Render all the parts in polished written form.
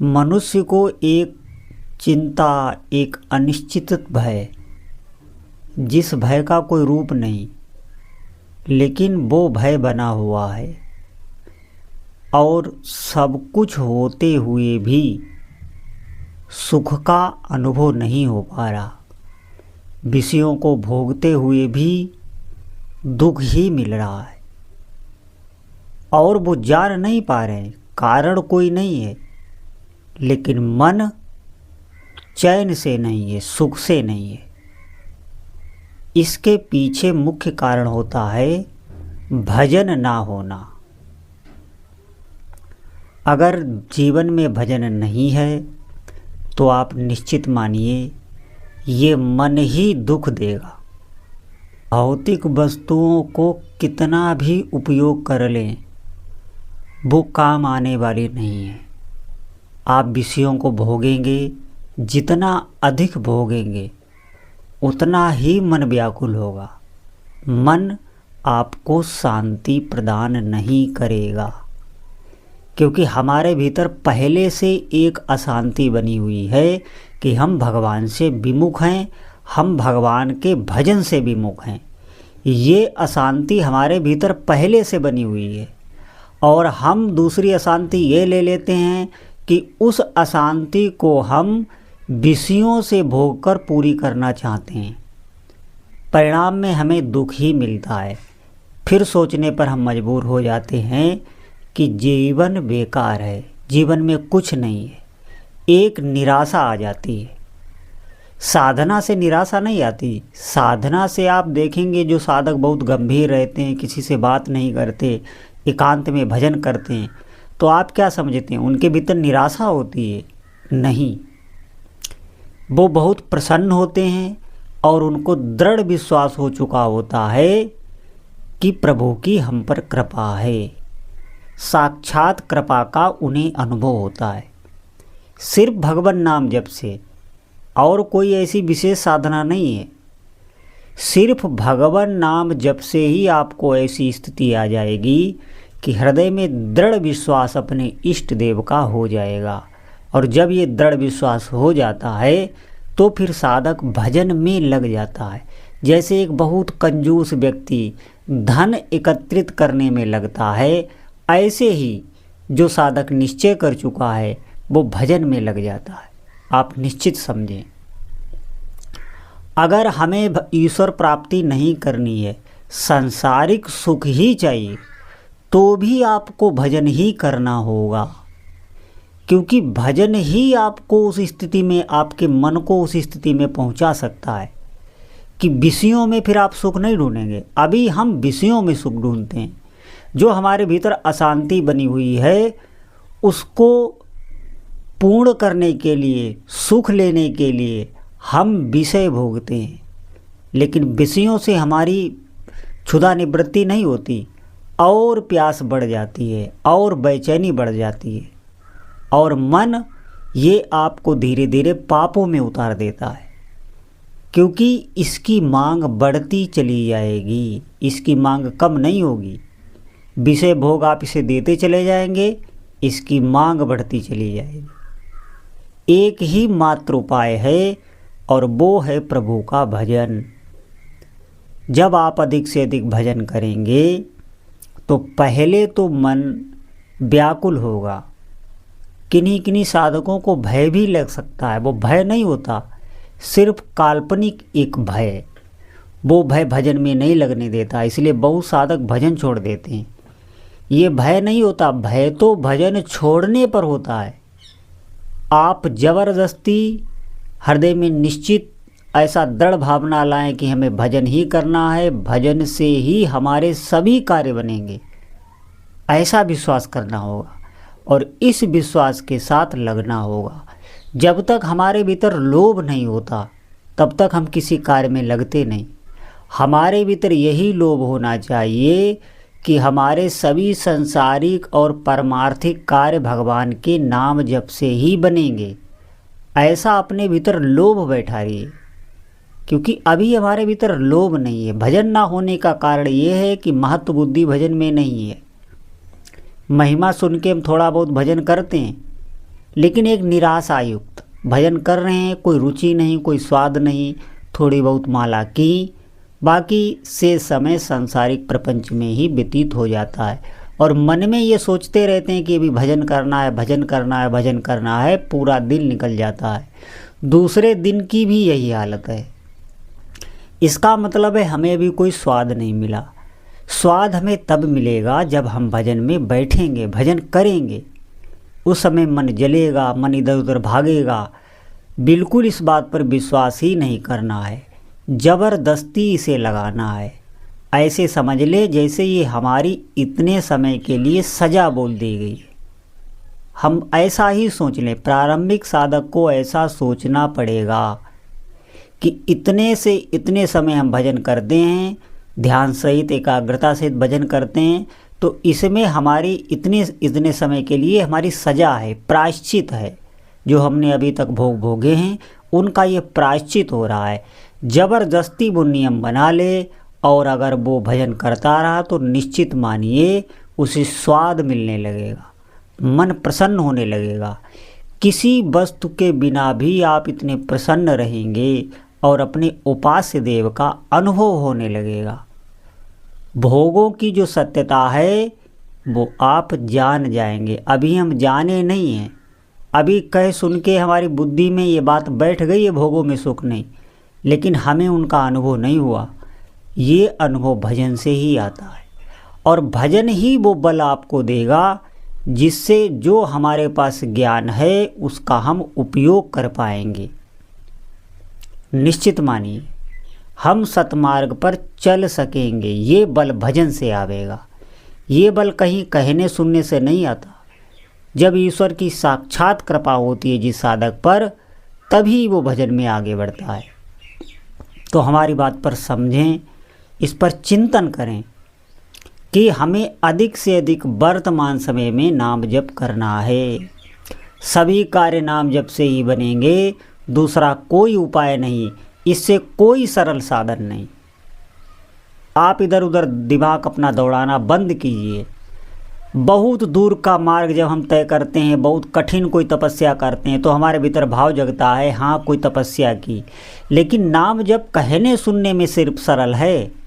मनुष्य को एक चिंता, एक अनिश्चित भय, जिस भय का कोई रूप नहीं, लेकिन वो भय बना हुआ है और सब कुछ होते हुए भी सुख का अनुभव नहीं हो पा रहा। विषयों को भोगते हुए भी दुख ही मिल रहा है और वो जान नहीं पा रहे हैं, कारण कोई नहीं है, लेकिन मन चैन से नहीं है, सुख से नहीं है। इसके पीछे मुख्य कारण होता है भजन ना होना। अगर जीवन में भजन नहीं है तो आप निश्चित मानिए ये मन ही दुख देगा। भौतिक वस्तुओं को कितना भी उपयोग कर लें, वो काम आने वाली नहीं है। आप विषयों को भोगेंगे, जितना अधिक भोगेंगे उतना ही मन व्याकुल होगा। मन आपको शांति प्रदान नहीं करेगा, क्योंकि हमारे भीतर पहले से एक अशांति बनी हुई है कि हम भगवान से विमुख हैं, हम भगवान के भजन से विमुख हैं। ये अशांति हमारे भीतर पहले से बनी हुई है और हम दूसरी अशांति ये ले लेते हैं कि उस अशांति को हम विषयों से भोगकर पूरी करना चाहते हैं। परिणाम में हमें दुख ही मिलता है। फिर सोचने पर हम मजबूर हो जाते हैं कि जीवन बेकार है, जीवन में कुछ नहीं है। एक निराशा आ जाती है। साधना से निराशा नहीं आती। साधना से आप देखेंगे जो साधक बहुत गंभीर रहते हैं, किसी से बात नहीं करते, एकांत में भजन करते हैं, तो आप क्या समझते हैं उनके भीतर निराशा होती है? नहीं, वो बहुत प्रसन्न होते हैं और उनको दृढ़ विश्वास हो चुका होता है कि प्रभु की हम पर कृपा है। साक्षात कृपा का उन्हें अनुभव होता है। सिर्फ भगवान नाम जप से, और कोई ऐसी विशेष साधना नहीं है। सिर्फ भगवान नाम जप से ही आपको ऐसी स्थिति आ जाएगी कि हृदय में दृढ़ विश्वास अपने इष्ट देव का हो जाएगा। और जब ये दृढ़ विश्वास हो जाता है तो फिर साधक भजन में लग जाता है। जैसे एक बहुत कंजूस व्यक्ति धन एकत्रित करने में लगता है, ऐसे ही जो साधक निश्चय कर चुका है वो भजन में लग जाता है। आप निश्चित समझें, अगर हमें ईश्वर प्राप्ति नहीं करनी है, सांसारिक सुख ही चाहिए, तो भी आपको भजन ही करना होगा, क्योंकि भजन ही आपको उस स्थिति में, आपके मन को उस स्थिति में पहुंचा सकता है कि विषयों में फिर आप सुख नहीं ढूंढेंगे। अभी हम विषयों में सुख ढूंढते हैं। जो हमारे भीतर अशांति बनी हुई है उसको पूर्ण करने के लिए, सुख लेने के लिए हम विषय भोगते हैं, लेकिन विषयों से हमारी क्षुधा निवृत्ति नहीं होती और प्यास बढ़ जाती है और बेचैनी बढ़ जाती है और मन ये आपको धीरे धीरे पापों में उतार देता है, क्योंकि इसकी मांग बढ़ती चली जाएगी, इसकी मांग कम नहीं होगी। विषय भोग आप इसे देते चले जाएंगे, इसकी मांग बढ़ती चली जाएगी। एक ही मात्र उपाय है और वो है प्रभु का भजन। जब आप अधिक से अधिक भजन करेंगे तो पहले तो मन व्याकुल होगा। किन्हीं किन्हीं साधकों को भय भी लग सकता है। वो भय नहीं होता, सिर्फ काल्पनिक एक भय। वो भय भजन में नहीं लगने देता, इसलिए बहुत साधक भजन छोड़ देते हैं। ये भय नहीं होता, भय तो भजन छोड़ने पर होता है। आप जबरदस्ती हृदय में निश्चित ऐसा दृढ़ भावना लाएं कि हमें भजन ही करना है, भजन से ही हमारे सभी कार्य बनेंगे, ऐसा विश्वास करना होगा और इस विश्वास के साथ लगना होगा। जब तक हमारे भीतर लोभ नहीं होता तब तक हम किसी कार्य में लगते नहीं। हमारे भीतर यही लोभ होना चाहिए कि हमारे सभी संसारिक और परमार्थिक कार्य भगवान के नाम जप से ही बनेंगे। ऐसा अपने भीतर लोभ बैठाइए, क्योंकि अभी हमारे भीतर लोभ नहीं है। भजन ना होने का कारण ये है कि महत्व बुद्धि भजन में नहीं है। महिमा सुन के हम थोड़ा बहुत भजन करते हैं, लेकिन एक निराशा युक्त भजन कर रहे हैं, कोई रुचि नहीं, कोई स्वाद नहीं, थोड़ी बहुत माला की, बाकी से समय सांसारिक प्रपंच में ही व्यतीत हो जाता है और मन में ये सोचते रहते हैं कि अभी भजन करना है, भजन करना है, भजन करना है, पूरा दिन निकल जाता है। दूसरे दिन की भी यही हालत है। इसका मतलब है हमें अभी कोई स्वाद नहीं मिला। स्वाद हमें तब मिलेगा जब हम भजन में बैठेंगे, भजन करेंगे। उस समय मन जलेगा, मन इधर उधर भागेगा। बिल्कुल इस बात पर विश्वास ही नहीं करना है, ज़बरदस्ती इसे लगाना है। ऐसे समझ ले जैसे ये हमारी इतने समय के लिए सज़ा बोल दी गई है। हम ऐसा ही सोच लें, प्रारंभिक साधक को ऐसा सोचना पड़ेगा कि इतने से इतने समय हम भजन करते हैं, ध्यान सहित एकाग्रता सहित भजन करते हैं, तो इसमें हमारी इतने समय के लिए हमारी सज़ा है, प्रायश्चित है। जो हमने अभी तक भोगे हैं उनका ये प्रायश्चित हो रहा है। ज़बरदस्ती वो नियम बना ले और अगर वो भजन करता रहा तो निश्चित मानिए उसे स्वाद मिलने लगेगा, मन प्रसन्न होने लगेगा। किसी वस्तु के बिना भी आप इतने प्रसन्न रहेंगे और अपने उपास्य देव का अनुभव होने लगेगा। भोगों की जो सत्यता है वो आप जान जाएंगे। अभी हम जाने नहीं हैं, अभी कह सुन के हमारी बुद्धि में ये बात बैठ गई है, भोगों में सुख नहीं, लेकिन हमें उनका अनुभव नहीं हुआ। ये अनुभव भजन से ही आता है और भजन ही वो बल आपको देगा जिससे जो हमारे पास ज्ञान है उसका हम उपयोग कर पाएंगे। निश्चित मानिए हम सतमार्ग पर चल सकेंगे। ये बल भजन से आवेगा। ये बल कहीं कहने सुनने से नहीं आता। जब ईश्वर की साक्षात कृपा होती है जिस साधक पर, तभी वो भजन में आगे बढ़ता है। तो हमारी बात पर समझें, इस पर चिंतन करें कि हमें अधिक से अधिक वर्तमान समय में नाम जप करना है। सभी कार्य नाम जप से ही बनेंगे, दूसरा कोई उपाय नहीं, इससे कोई सरल साधन नहीं। आप इधर उधर दिमाग अपना दौड़ाना बंद कीजिए। बहुत दूर का मार्ग जब हम तय करते हैं, बहुत कठिन कोई तपस्या करते हैं, तो हमारे भीतर भाव जगता है हाँ कोई तपस्या की, लेकिन नाम जप कहने सुनने में सिर्फ सरल है,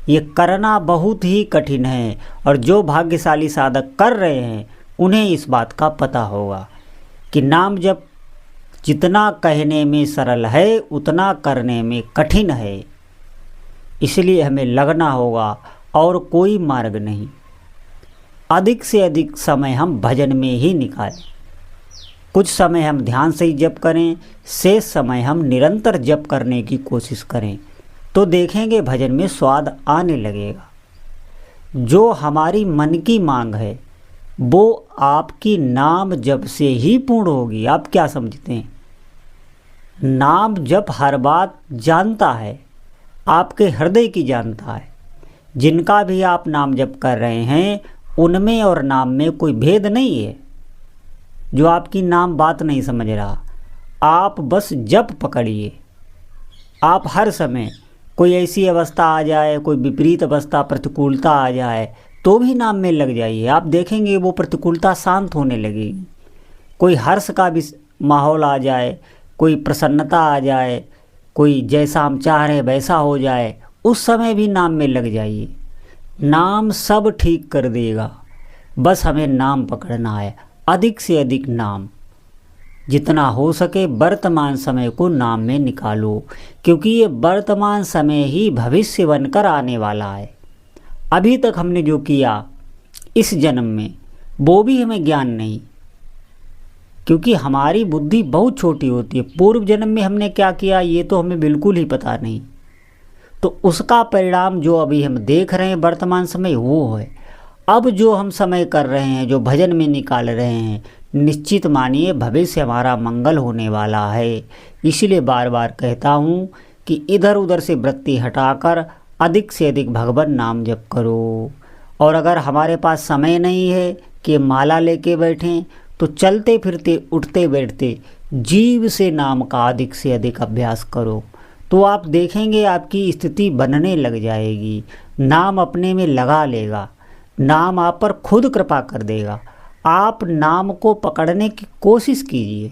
ये करना बहुत ही कठिन है। और जो भाग्यशाली साधक कर रहे हैं उन्हें इस बात का पता होगा कि नाम जप जितना कहने में सरल है उतना करने में कठिन है। इसलिए हमें लगना होगा और कोई मार्ग नहीं। अधिक से अधिक समय हम भजन में ही निकालें। कुछ समय हम ध्यान से ही जप करें, शेष समय हम निरंतर जप करने की कोशिश करें, तो देखेंगे भजन में स्वाद आने लगेगा। जो हमारी मन की मांग है वो आपकी नाम जप से ही पूर्ण होगी। आप क्या समझते हैं? नाम जप हर बात जानता है, आपके हृदय की जानता है। जिनका भी आप नाम जप कर रहे हैं उनमें और नाम में कोई भेद नहीं है। जो आपकी नाम बात नहीं समझ रहा, आप बस जप पकड़िए। आप हर समय कोई ऐसी अवस्था आ जाए, कोई विपरीत अवस्था, प्रतिकूलता आ जाए, तो भी नाम में लग जाइए। आप देखेंगे वो प्रतिकूलता शांत होने लगेगी। कोई हर्ष का भी माहौल आ जाए, कोई प्रसन्नता आ जाए, कोई जैसा हम चाह रहे वैसा हो जाए, उस समय भी नाम में लग जाइए। नाम सब ठीक कर देगा, बस हमें नाम पकड़ना है। अधिक से अधिक नाम, जितना हो सके वर्तमान समय को नाम में निकालो, क्योंकि ये वर्तमान समय ही भविष्य बनकर आने वाला है। अभी तक हमने जो किया इस जन्म में वो भी हमें ज्ञान नहीं, क्योंकि हमारी बुद्धि बहुत छोटी होती है। पूर्व जन्म में हमने क्या किया ये तो हमें बिल्कुल ही पता नहीं। तो उसका परिणाम जो अभी हम देख रहे हैं वर्तमान समय वो है। अब जो हम समय कर रहे हैं, जो भजन में निकाल रहे हैं, निश्चित मानिए भविष्य हमारा मंगल होने वाला है। इसलिए बार बार कहता हूँ कि इधर उधर से वृत्ति हटाकर अधिक से अधिक भगवान नाम जप करो। और अगर हमारे पास समय नहीं है कि माला लेके बैठें, तो चलते फिरते उठते बैठते जीव से नाम का अधिक से अधिक अभ्यास करो, तो आप देखेंगे आपकी स्थिति बनने लग जाएगी। नाम अपने में लगा लेगा, नाम आप पर खुद कृपा कर देगा। आप नाम को पकड़ने की कोशिश कीजिए,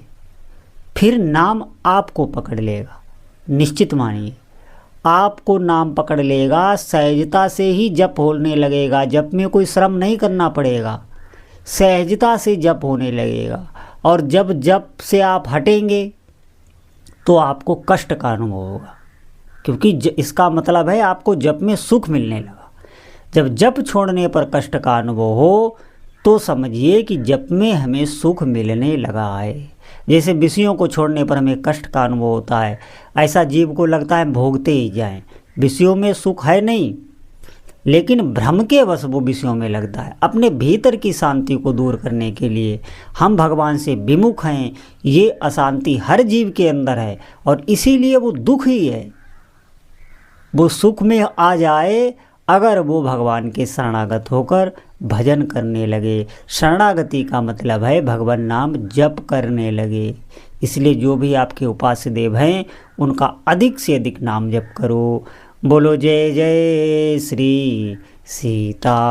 फिर नाम आपको पकड़ लेगा। निश्चित मानिए, आपको नाम पकड़ लेगा। सहजता से ही जप होने लगेगा। जप में कोई श्रम नहीं करना पड़ेगा, सहजता से जप होने लगेगा। और जब जप से आप हटेंगे तो आपको कष्ट का अनुभव होगा, क्योंकि इसका मतलब है आपको जप में सुख मिलने लगा। जब जप छोड़ने पर कष्ट का अनुभव हो तो समझिए कि जप में हमें सुख मिलने लगा है। जैसे विषयों को छोड़ने पर हमें कष्ट का अनुभव होता है, ऐसा जीव को लगता है भोगते ही जाएं। विषयों में सुख है नहीं, लेकिन भ्रम के वश वो विषयों में लगता है। अपने भीतर की शांति को दूर करने के लिए हम भगवान से विमुख हैं। ये अशांति हर जीव के अंदर है और इसीलिए वो दुख ही है। वो सुख में आ जाए अगर वो भगवान के शरणागत होकर भजन करने लगे। शरणागति का मतलब है भगवान नाम जप करने लगे। इसलिए जो भी आपके उपास्य देव हैं उनका अधिक से अधिक नाम जप करो। बोलो जय जय श्री सीताराम।